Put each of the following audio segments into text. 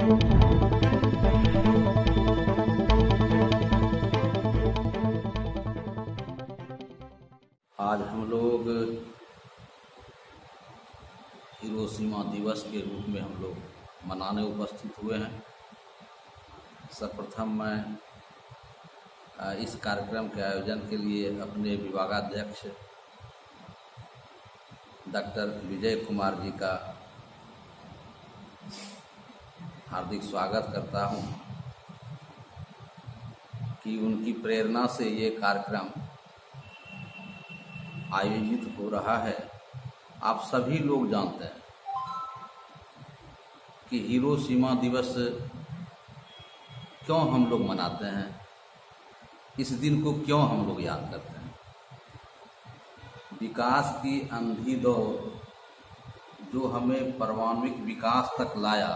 आज हम लोग हिरोशिमा दिवस के रूप में हम लोग मनाने उपस्थित हुए हैं। सर्वप्रथम मैं इस कार्यक्रम के आयोजन के लिए अपने विभागाध्यक्ष डॉक्टर विजय कुमार जी का हार्दिक स्वागत करता हूं कि उनकी प्रेरणा से ये कार्यक्रम आयोजित हो रहा है। आप सभी लोग जानते हैं कि हिरोशिमा दिवस क्यों हम लोग मनाते हैं, इस दिन को क्यों हम लोग याद करते हैं। विकास की अंधी दौड़ जो हमें परमाणुविक विकास तक लाया,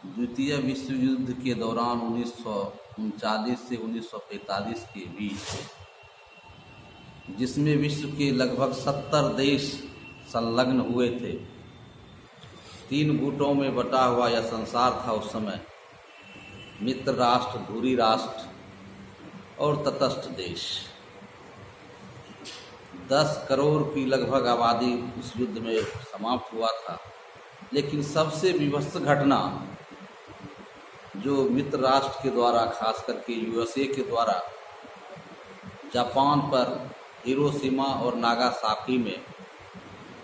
द्वितीय विश्व युद्ध के दौरान 1939 से 1945 के बीच, जिसमें विश्व के लगभग 70 देश संलग्न हुए थे। 3 गुटों में बटा हुआ यह संसार था उस समय। मित्र राष्ट्र, धुरी राष्ट्र और तटस्थ देश। 10 करोड़ की लगभग आबादी उस युद्ध में समाप्त हुआ था। लेकिन सबसे विभत्स घटना जो मित्र राष्ट्र के द्वारा, खास करके यूएसए के द्वारा जापान पर हिरोशिमा और नागासाकी में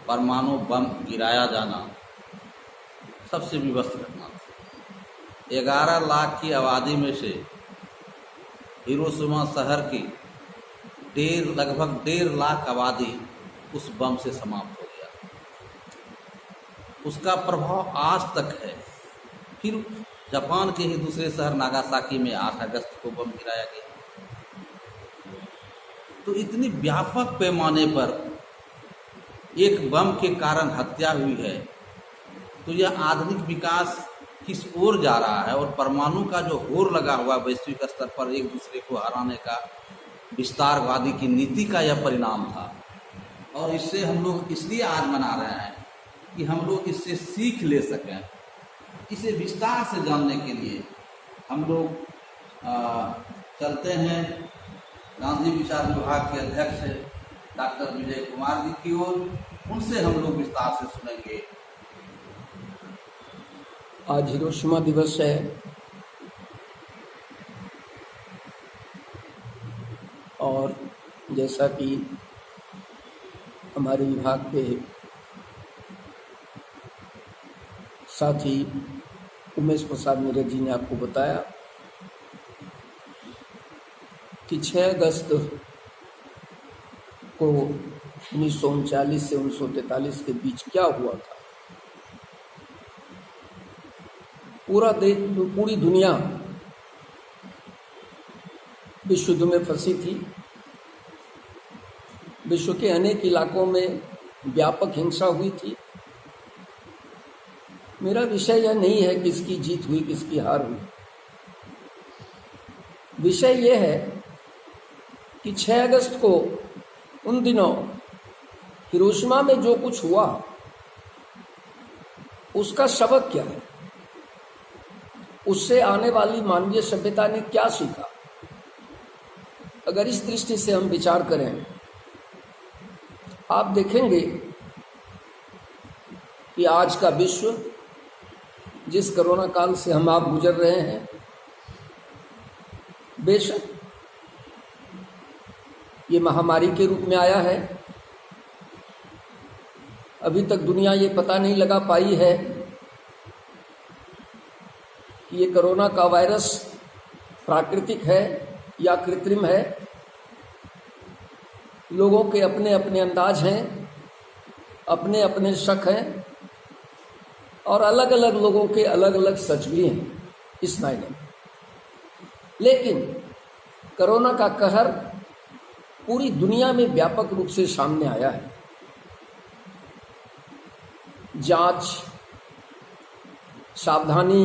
परमाणु बम गिराया जाना सबसे विभत्स घटना थी। 11 लाख की आबादी में से हिरोशिमा शहर की लगभग 1.5 लाख आबादी उस बम से समाप्त हो गया। उसका प्रभाव आज तक है। फिर जापान के ही दूसरे शहर नागासाकी में 8 अगस्त को बम गिराया गया। तो इतनी व्यापक पैमाने पर एक बम के कारण हत्या हुई है। तो यह आधुनिक विकास किस ओर जा रहा है, और परमाणु का जो होर लगा हुआ वैश्विक स्तर पर एक दूसरे को हराने का विस्तारवादी की नीति का यह परिणाम था। और इससे हम लोग इसलिए आज मना रहे हैं कि हम लोग इससे सीख ले सकें। इसे विस्तार से जानने के लिए हम लोग चलते हैं गांधी विचार विभाग के अध्यक्ष डॉक्टर विजय कुमार जी की ओर। उनसे हम लोग विस्तार से सुनेंगे। आज हिरोशिमा दिवस है और जैसा कि हमारे विभाग के साथी उमेश प्रसाद नीरज जी ने आपको बताया कि 6 अगस्त को 1939 से 1943 के बीच क्या हुआ था। पूरी दुनिया विश्व युद्ध में फंसी थी। विश्व के अनेक इलाकों में व्यापक हिंसा हुई थी। मेरा विषय यह नहीं है किसकी जीत हुई किसकी हार हुई। विषय यह है कि 6 अगस्त को उन दिनों हिरोशिमा में जो कुछ हुआ उसका सबक क्या है, उससे आने वाली मानवीय सभ्यता ने क्या सीखा। अगर इस दृष्टि से हम विचार करें, आप देखेंगे कि आज का विश्व जिस कोरोना काल से हम आप गुजर रहे हैं, बेशक ये महामारी के रूप में आया है। अभी तक दुनिया ये पता नहीं लगा पाई है कि ये कोरोना का वायरस प्राकृतिक है या कृत्रिम है। लोगों के अपने अपने अंदाज हैं, अपने अपने शक हैं और अलग अलग लोगों के अलग अलग सच भी हैं इस मायने में। लेकिन कोरोना का कहर पूरी दुनिया में व्यापक रूप से सामने आया है। जांच, सावधानी,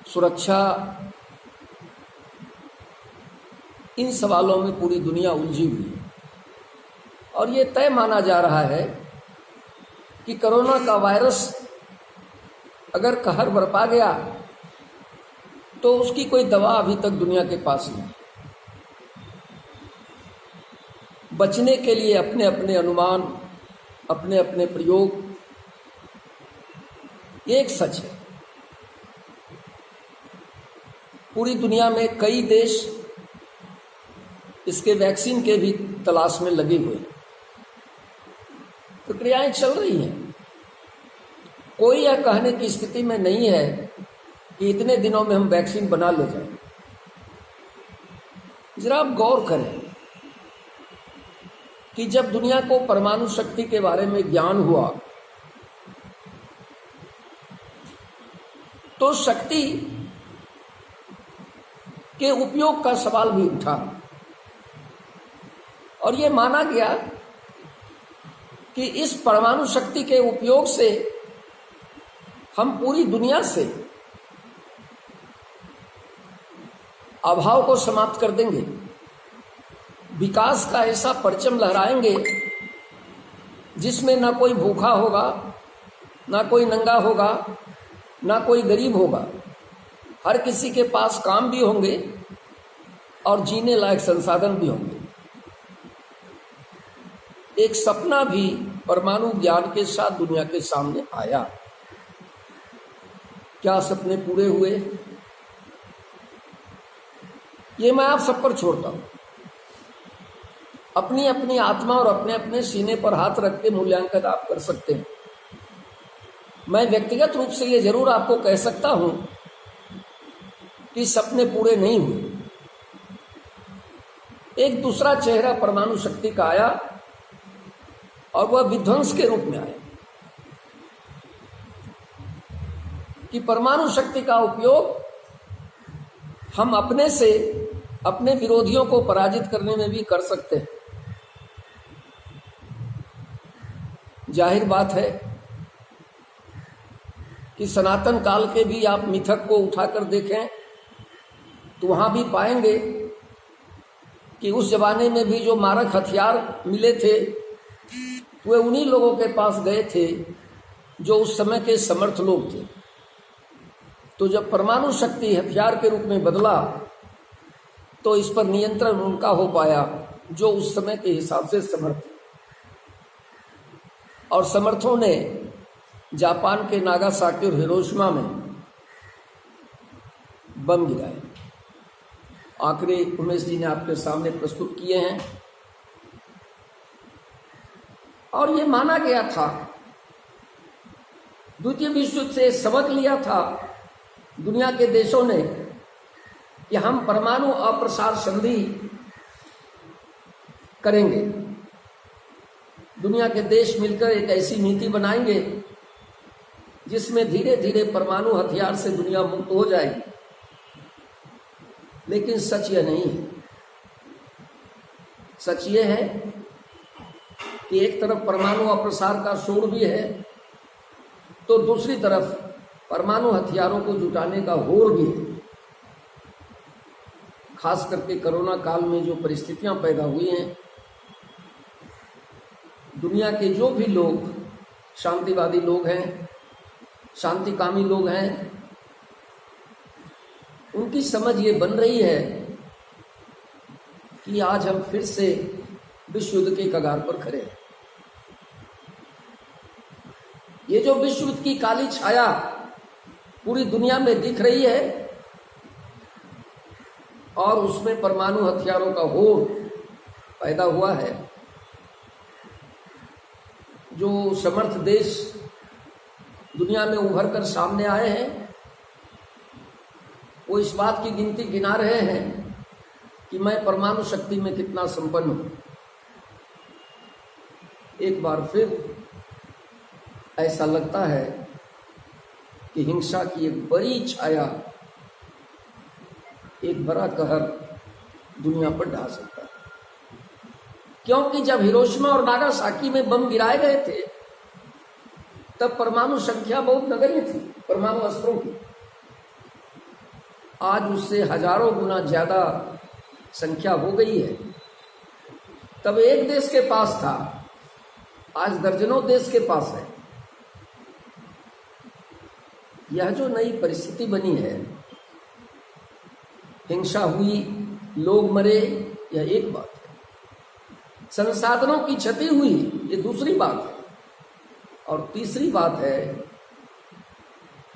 सुरक्षा, इन सवालों में पूरी दुनिया उलझी हुई है और ये तय माना जा रहा है कि कोरोना का वायरस अगर कहर बरपा गया तो उसकी कोई दवा अभी तक दुनिया के पास नहीं। बचने के लिए अपने अपने अनुमान, अपने अपने प्रयोग, ये एक सच है। पूरी दुनिया में कई देश इसके वैक्सीन के भी तलाश में लगे हुए हैं, प्रक्रियाएं चल रही हैं। कोई यह कहने की स्थिति में नहीं है कि इतने दिनों में हम वैक्सीन बना ले जाएं। जरा आप गौर करें कि जब दुनिया को परमाणु शक्ति के बारे में ज्ञान हुआ तो शक्ति के उपयोग का सवाल भी उठा और यह माना गया कि इस परमाणु शक्ति के उपयोग से हम पूरी दुनिया से अभाव को समाप्त कर देंगे, विकास का ऐसा परचम लहराएंगे जिसमें ना कोई भूखा होगा, ना कोई नंगा होगा, ना कोई गरीब होगा। हर किसी के पास काम भी होंगे और जीने लायक संसाधन भी होंगे। एक सपना भी परमाणु ज्ञान के साथ दुनिया के सामने आया। क्या सपने पूरे हुए, ये मैं आप सब पर छोड़ता हूं। अपनी अपनी आत्मा और अपने अपने सीने पर हाथ रख के मूल्यांकन आप कर सकते हैं। मैं व्यक्तिगत रूप से ये जरूर आपको कह सकता हूं कि सपने पूरे नहीं हुए। एक दूसरा चेहरा परमाणु शक्ति का आया और वह विध्वंस के रूप में आया कि परमाणु शक्ति का उपयोग हम अपने से अपने विरोधियों को पराजित करने में भी कर सकते हैं। जाहिर बात है कि सनातन काल के भी आप मिथक को उठाकर देखें तो वहां भी पाएंगे कि उस जमाने में भी जो मारक हथियार मिले थे वे उन्हीं लोगों के पास गए थे जो उस समय के समर्थ लोग थे। तो जब परमाणु शक्ति हथियार के रूप में बदला तो इस पर नियंत्रण उनका हो पाया जो उस समय के हिसाब से समर्थ थे। और समर्थों ने जापान के नागासाकी और हिरोशिमा में बम गिराए। आंकड़े उमेश जी ने आपके सामने प्रस्तुत किए हैं। और ये माना गया था, द्वितीय विश्व युद्ध से सबक लिया था दुनिया के देशों ने कि हम परमाणु अप्रसार संधि करेंगे। दुनिया के देश मिलकर एक ऐसी नीति बनाएंगे जिसमें धीरे धीरे परमाणु हथियार से दुनिया मुक्त हो जाएगी। लेकिन सच यह नहीं है। सच यह है कि एक तरफ परमाणु अप्रसार का शोर भी है तो दूसरी तरफ परमाणु हथियारों को जुटाने का होड़ भी है। खास करके कोरोना काल में जो परिस्थितियां पैदा हुई हैं, दुनिया के जो भी लोग शांतिवादी लोग हैं, शांतिकामी लोग हैं, उनकी समझ ये बन रही है कि आज हम फिर से विश्व युद्ध के कगार पर खड़े हैं। ये जो विश्व युद्ध की काली छाया पूरी दुनिया में दिख रही है और उसमें परमाणु हथियारों का होड़ पैदा हुआ है। जो समर्थ देश दुनिया में उभर कर सामने आए हैं वो इस बात की गिनती गिना रहे हैं कि मैं परमाणु शक्ति में कितना संपन्न हूं। एक बार फिर ऐसा लगता है कि हिंसा की एक बड़ी छाया, एक बड़ा कहर दुनिया पर ढा सकता है। क्योंकि जब हिरोशिमा और नागासाकी में बम गिराए गए थे तब परमाणु संख्या बहुत नगण्य थी परमाणु अस्त्रों की। आज उससे हजारों गुना ज्यादा संख्या हो गई है। तब एक देश के पास था, आज दर्जनों देश के पास है। यह जो नई परिस्थिति बनी है, हिंसा हुई, लोग मरे, यह एक बात है। संसाधनों की क्षति हुई, ये दूसरी बात है। और तीसरी बात है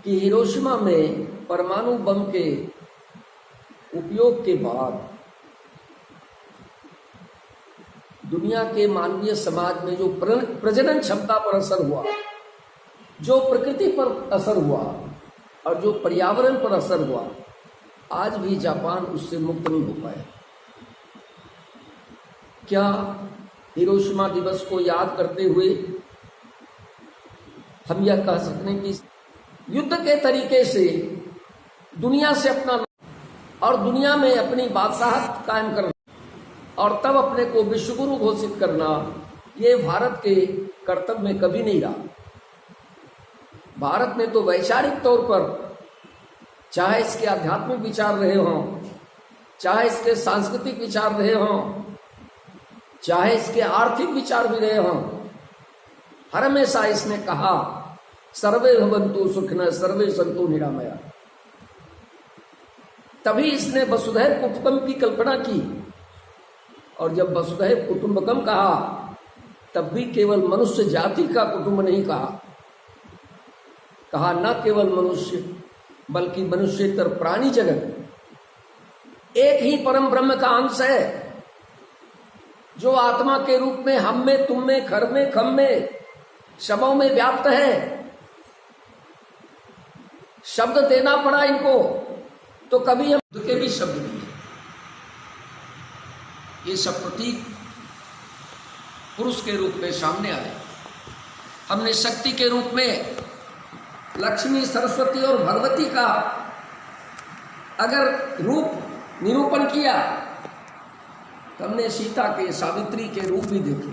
कि हिरोशिमा में परमाणु बम के उपयोग के बाद दुनिया के मानवीय समाज में जो प्रजनन क्षमता पर असर हुआ, जो प्रकृति पर असर हुआ और जो पर्यावरण पर असर हुआ, आज भी जापान उससे मुक्त नहीं हो पाया। क्या हिरोशिमा दिवस को याद करते हुए हम यह कह सकते हैं कि युद्ध के तरीके से दुनिया से अपना और दुनिया में अपनी बादशाहत कायम करना और तब अपने को विश्वगुरु घोषित करना, ये भारत के कर्तव्य में कभी नहीं रहा। भारत ने तो वैचारिक तौर पर, चाहे इसके आध्यात्मिक विचार रहे हों, चाहे इसके सांस्कृतिक विचार रहे हों, चाहे इसके आर्थिक विचार भी रहे हों, हर हमेशा इसने कहा सर्वे भवन्तु सुखिनः सर्वे सन्तु निरामया। तभी इसने वसुधैव कुटुम्बकम की कल्पना की। और जब वसुधैव कुटुम्बकम कहा, तब भी केवल मनुष्य जाति का कुटुंब नहीं कहा न केवल मनुष्य बल्कि मनुष्येतर प्राणी जगत एक ही परम ब्रह्म का अंश है, जो आत्मा के रूप में हम में, तुम में, खर में, खम में, शवों में व्याप्त है। शब्द देना पड़ा इनको, तो कभी हम के भी शब्द दिए। ये सब प्रतीक पुरुष के रूप में सामने आए। हमने शक्ति के रूप में लक्ष्मी, सरस्वती और भगवती का अगर रूप निरूपण किया, तो हमने सीता के, सावित्री के रूप भी देखे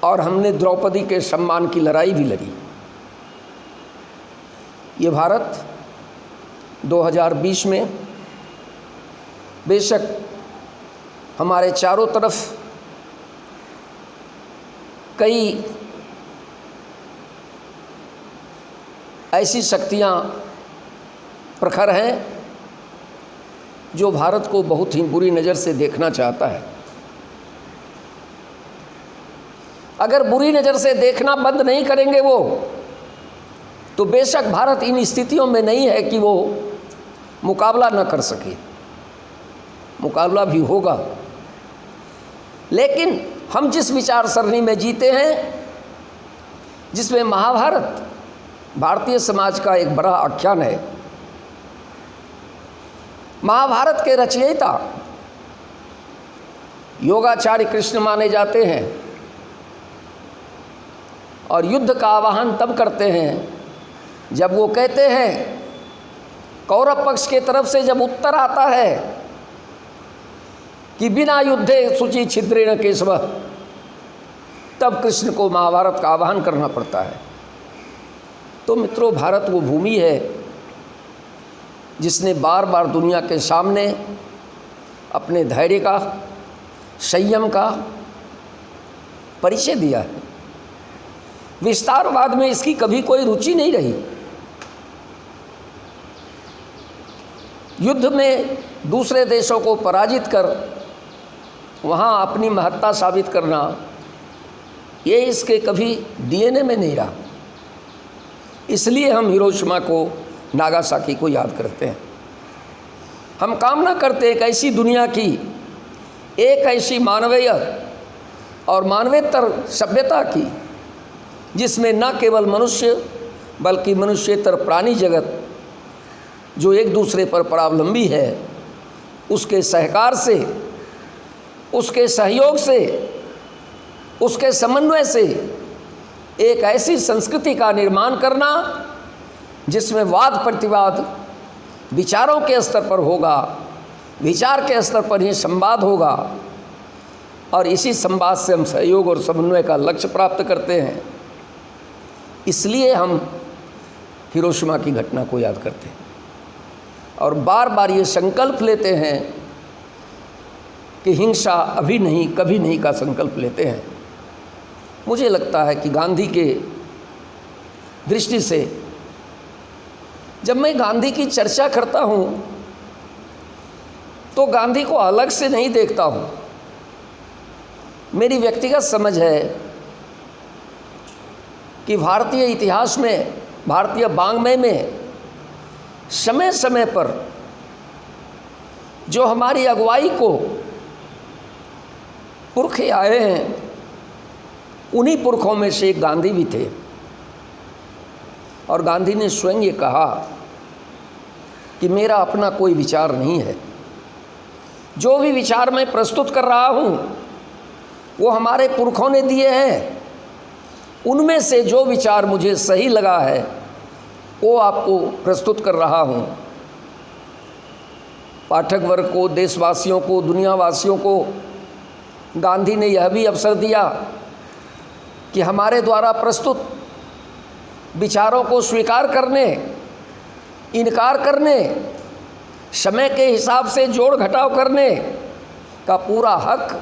और हमने द्रौपदी के सम्मान की लड़ाई भी लड़ी। ये भारत 2020 में बेशक हमारे चारों तरफ कई ऐसी शक्तियां प्रखर हैं जो भारत को बहुत ही बुरी नज़र से देखना चाहता है। अगर बुरी नज़र से देखना बंद नहीं करेंगे वो, तो बेशक भारत इन स्थितियों में नहीं है कि वो मुकाबला न कर सके। मुकाबला भी होगा, लेकिन हम जिस विचार सरणी में जीते हैं, जिसमें महाभारत भारतीय समाज का एक बड़ा आख्यान है। महाभारत के रचयिता योगाचार्य कृष्ण माने जाते हैं और युद्ध का आह्वान तब करते हैं जब वो कहते हैं, कौरव पक्ष के तरफ से जब उत्तर आता है कि बिना युद्धे शुचि छिद्रेण केशव, तब कृष्ण को महाभारत का आह्वान करना पड़ता है। तो मित्रों, भारत वो भूमि है जिसने बार बार दुनिया के सामने अपने धैर्य का, संयम का परिचय दिया है। विस्तारवाद में इसकी कभी कोई रुचि नहीं रही। युद्ध में दूसरे देशों को पराजित कर वहाँ अपनी महत्ता साबित करना, ये इसके कभी डीएनए में नहीं रहा। इसलिए हम हिरोशिमा को, नागासाकी को याद करते हैं। हम कामना करते एक ऐसी दुनिया की, एक ऐसी मानवीय और मानवेतर सभ्यता की, जिसमें न केवल मनुष्य बल्कि मनुष्येतर प्राणी जगत जो एक दूसरे पर परावलंबी है, उसके सहकार से, उसके सहयोग से, उसके समन्वय से एक ऐसी संस्कृति का निर्माण करना जिसमें वाद प्रतिवाद विचारों के स्तर पर होगा, विचार के स्तर पर ही संवाद होगा और इसी संवाद से हम सहयोग और समन्वय का लक्ष्य प्राप्त करते हैं। इसलिए हम हिरोशिमा की घटना को याद करते हैं और बार बार ये संकल्प लेते हैं कि हिंसा अभी नहीं, कभी नहीं का संकल्प लेते हैं। मुझे लगता है कि गांधी के दृष्टि से जब मैं गांधी की चर्चा करता हूँ तो गांधी को अलग से नहीं देखता हूँ। मेरी व्यक्तिगत समझ है कि भारतीय इतिहास में, भारतीय वाङ्मय में समय समय पर जो हमारी अगुवाई को पुरखे आए हैं, उन्हीं पुरखों में से एक गांधी भी थे। और गांधी ने स्वयं ये कहा कि मेरा अपना कोई विचार नहीं है, जो भी विचार मैं प्रस्तुत कर रहा हूँ वो हमारे पुरखों ने दिए हैं। उनमें से जो विचार मुझे सही लगा है वो आपको प्रस्तुत कर रहा हूँ। पाठक वर्ग को, देशवासियों को, दुनियावासियों को गांधी ने यह भी अवसर दिया कि हमारे द्वारा प्रस्तुत विचारों को स्वीकार करने, इनकार करने, समय के हिसाब से जोड़ घटाव करने का पूरा हक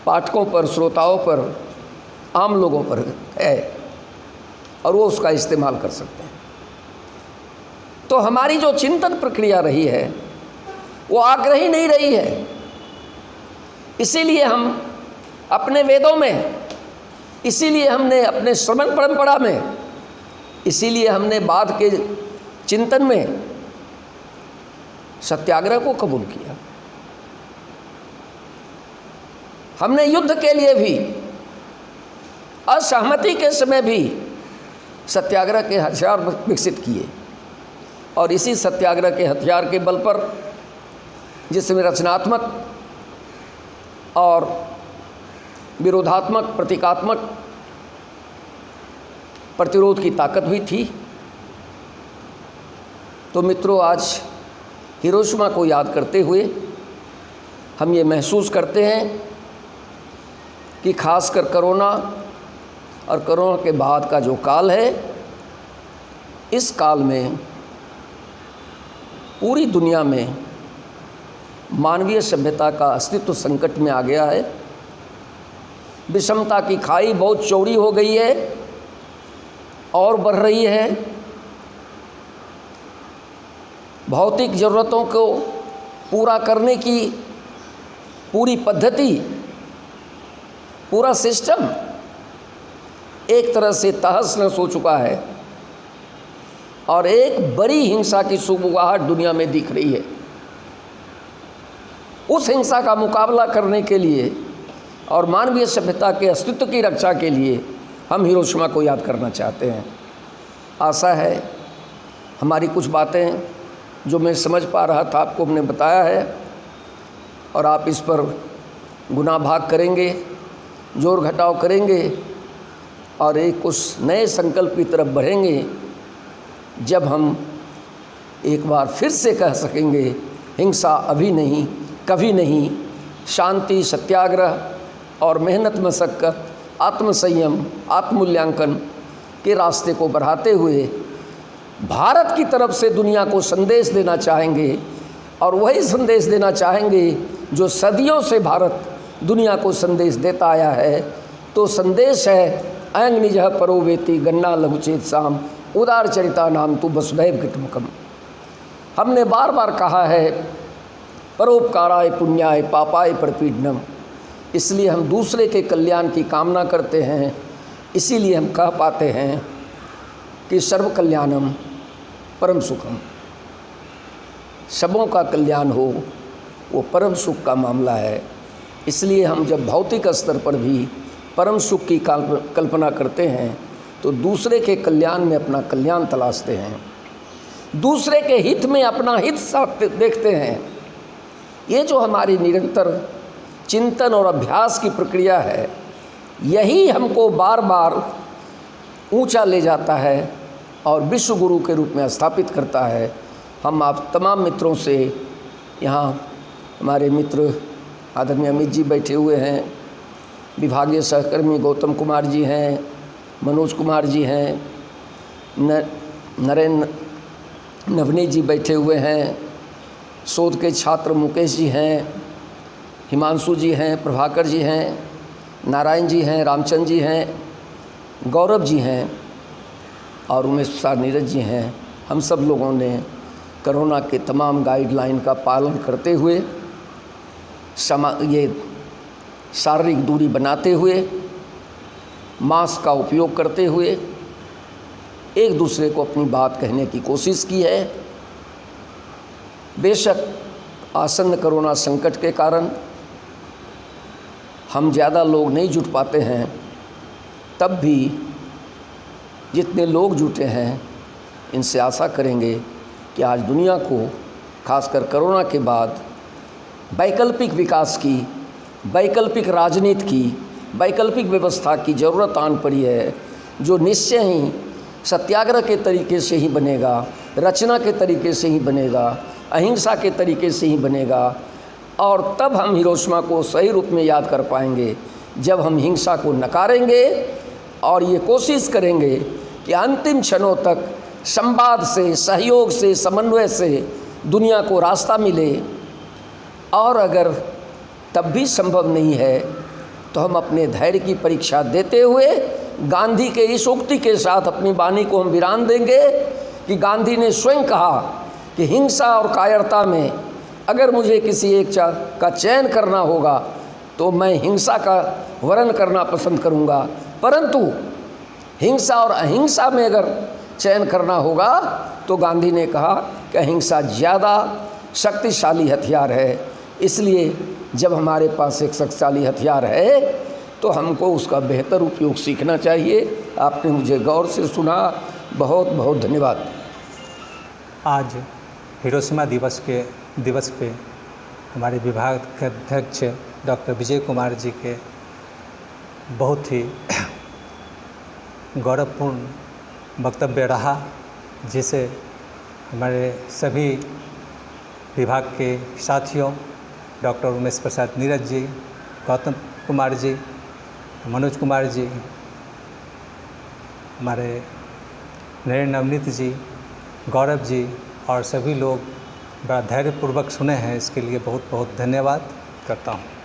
पाठकों पर, श्रोताओं पर, आम लोगों पर है और वो उसका इस्तेमाल कर सकते हैं। तो हमारी जो चिंतन प्रक्रिया रही है वो आग्रही नहीं रही है। इसीलिए हम अपने वेदों में, इसीलिए हमने अपने श्रवण परंपरा में, इसीलिए हमने बाद के चिंतन में सत्याग्रह को कबूल किया। हमने युद्ध के लिए भी, असहमति के समय भी सत्याग्रह के हथियार विकसित किए और इसी सत्याग्रह के हथियार के बल पर, जिसमें रचनात्मक और विरोधात्मक, प्रतीकात्मक प्रतिरोध की ताकत भी थी। तो मित्रों, आज हिरोशिमा को याद करते हुए हम ये महसूस करते हैं कि खासकर कोरोना और कोरोना के बाद का जो काल है, इस काल में पूरी दुनिया में मानवीय सभ्यता का अस्तित्व संकट में आ गया है। विषमता की खाई बहुत चौड़ी हो गई है और बढ़ रही है। भौतिक ज़रूरतों को पूरा करने की पूरी पद्धति, पूरा सिस्टम एक तरह से तहस-नहस हो चुका है और एक बड़ी हिंसा की सुगबुगाहट दुनिया में दिख रही है। उस हिंसा का मुकाबला करने के लिए और मानवीय सभ्यता के अस्तित्व की रक्षा के लिए हम हिरोशिमा को याद करना चाहते हैं। आशा है हमारी कुछ बातें जो मैं समझ पा रहा था आपको हमने बताया है और आप इस पर गुना भाग करेंगे, जोड़ घटाव करेंगे और एक उस नए संकल्प की तरफ बढ़ेंगे जब हम एक बार फिर से कह सकेंगे, हिंसा अभी नहीं, कभी नहीं। शांति, सत्याग्रह और मेहनत, मशक्क़त, आत्मसंयम, आत्ममूल्यांकन के रास्ते को बढ़ाते हुए भारत की तरफ से दुनिया को संदेश देना चाहेंगे और वही संदेश देना चाहेंगे जो सदियों से भारत दुनिया को संदेश देता आया है। तो संदेश है, अयं निजः परो वेति गन्ना लघुचेत साम उदार चरिता नाम तु वसुधैव कुटुम्बकम्। हमने बार बार कहा है परोपकाराय पुण्याय पापाय परपीडनम। इसलिए हम दूसरे के कल्याण की कामना करते हैं। इसीलिए हम कह पाते हैं कि सर्व कल्याणम परम सुखम। सबों का कल्याण हो वो परम सुख का मामला है। इसलिए हम जब भौतिक स्तर पर भी परम सुख की कल्पना करते हैं तो दूसरे के कल्याण में अपना कल्याण तलाशते हैं, दूसरे के हित में अपना हित साथ देखते हैं। ये जो हमारी निरंतर चिंतन और अभ्यास की प्रक्रिया है, यही हमको बार बार ऊंचा ले जाता है और विश्व गुरु के रूप में स्थापित करता है। हम आप तमाम मित्रों से, यहाँ हमारे मित्र आदरणीय अमित जी बैठे हुए हैं, विभागीय सहकर्मी गौतम कुमार जी हैं, मनोज कुमार जी हैं, नरेंद्र नवनीत जी बैठे हुए हैं, शोध के छात्र मुकेश जी हैं, हिमांशु जी हैं, प्रभाकर जी हैं, नारायण जी हैं, रामचंद्र जी हैं, गौरव जी हैं और उमेश प्रसाद नीरज जी हैं। हम सब लोगों ने कोरोना के तमाम गाइडलाइन का पालन करते हुए ये शारीरिक दूरी बनाते हुए, मास्क का उपयोग करते हुए एक दूसरे को अपनी बात कहने की कोशिश की है। बेशक आसन्न कोरोना संकट के कारण हम ज़्यादा लोग नहीं जुट पाते हैं, तब भी जितने लोग जुटे हैं इनसे आशा करेंगे कि आज दुनिया को खासकर कोरोना के बाद वैकल्पिक विकास की, वैकल्पिक राजनीति की, वैकल्पिक व्यवस्था की ज़रूरत आन पड़ी है, जो निश्चय ही सत्याग्रह के तरीके से ही बनेगा, रचना के तरीके से ही बनेगा, अहिंसा के तरीके से ही बनेगा। और तब हम हिरोशिमा को सही रूप में याद कर पाएंगे जब हम हिंसा को नकारेंगे और ये कोशिश करेंगे कि अंतिम क्षणों तक संवाद से, सहयोग से, समन्वय से दुनिया को रास्ता मिले। और अगर तब भी संभव नहीं है तो हम अपने धैर्य की परीक्षा देते हुए गांधी के इस उक्ति के साथ अपनी वाणी को हम विराम देंगे कि गांधी ने स्वयं कहा कि हिंसा और कायरता में अगर मुझे किसी एक का चयन करना होगा तो मैं हिंसा का वर्ण करना पसंद करूंगा, परंतु हिंसा और अहिंसा में अगर चयन करना होगा तो गांधी ने कहा कि अहिंसा ज़्यादा शक्तिशाली हथियार है। इसलिए जब हमारे पास एक शक्तिशाली हथियार है तो हमको उसका बेहतर उपयोग सीखना चाहिए। आपने मुझे गौर से सुना, बहुत बहुत धन्यवाद। आज हिरोशिमा दिवस पे हमारे विभाग के अध्यक्ष डॉक्टर विजय कुमार जी के बहुत ही गौरवपूर्ण वक्तव्य रहा, जिसे हमारे सभी विभाग के साथियों डॉक्टर उमेश प्रसाद नीरज जी, गौतम कुमार जी, मनोज कुमार जी, हमारे नरेंद्र नवनीत जी, गौरव जी और सभी लोग बड़ा धैर्यपूर्वक सुने हैं, इसके लिए बहुत बहुत धन्यवाद करता हूँ।